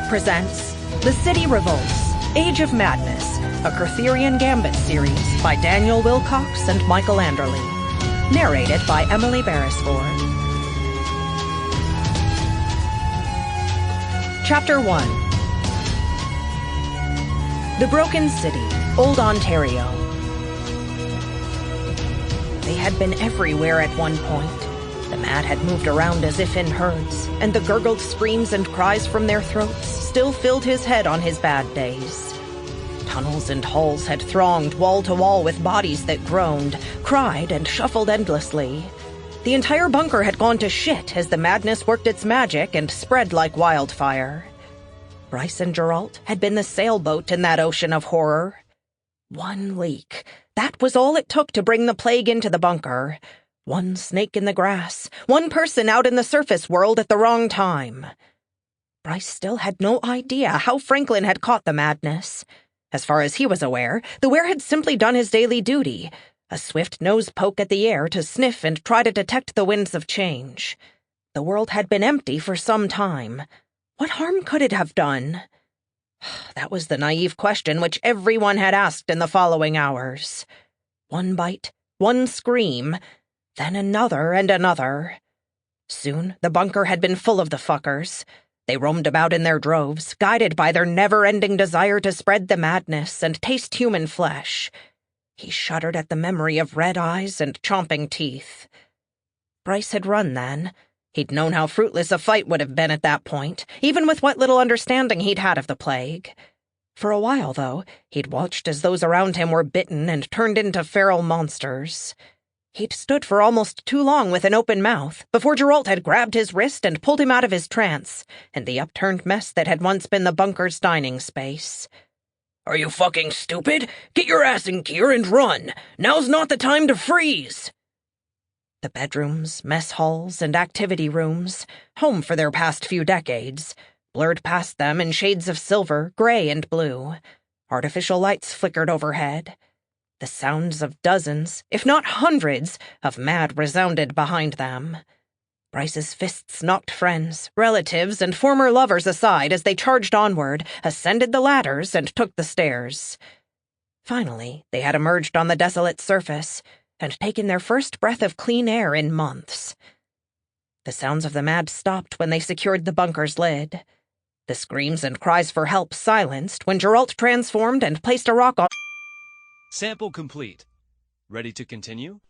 presents The City Revolts, Age of Madness, a Kurtherian Gambit series by Daniel Willcocks and Michael Anderle. Narrated by Emily Beresford. Chapter 1. The Broken City, Old Ontario. They had been everywhere at one point. The mad had moved around as if in herds, and the gurgled screams and cries from their throats still filled his head on his bad days. Tunnels and halls had thronged wall to wall with bodies that groaned, cried, and shuffled endlessly. The entire bunker had gone to shit as the madness worked its magic and spread like wildfire. Bryce and Geralt had been the sailboat in that ocean of horror. One leak. That was all it took to bring the plague into the bunker. One snake in the grass, one person out in the surface world at the wrong time. Bryce still had no idea how Franklin had caught the madness. As far as he was aware, the were had simply done his daily duty, a swift nose poke at the air to sniff and try to detect the winds of change. The world had been empty for some time. What harm could it have done? That was the naive question which everyone had asked in the following hours. One bite, one scream, then another and another. Soon the bunker had been full of the fuckers. They roamed about in their droves, guided by their never-ending desire to spread the madness and taste human flesh. He shuddered at the memory of red eyes and chomping teeth. Bryce had run then. He'd known how fruitless a fight would have been at that point, even with what little understanding he'd had of the plague. For a while, though, he'd watched as those around him were bitten and turned into feral monsters. He'd stood for almost too long with an open mouth before Geralt had grabbed his wrist and pulled him out of his trance and the upturned mess that had once been the bunker's dining space. "Are you fucking stupid? Get your ass in gear and run! Now's not the time to freeze!" The bedrooms, mess halls, and activity rooms, home for their past few decades, blurred past them in shades of silver, gray, and blue. Artificial lights flickered overhead. The sounds of dozens, if not hundreds, of mad resounded behind them. Bryce's fists knocked friends, relatives, and former lovers aside as they charged onward, ascended the ladders, and took the stairs. Finally, they had emerged on the desolate surface and taken their first breath of clean air in months. The sounds of the mad stopped when they secured the bunker's lid. The screams and cries for help silenced when Geralt transformed and placed a rock on... Sample complete. Ready to continue?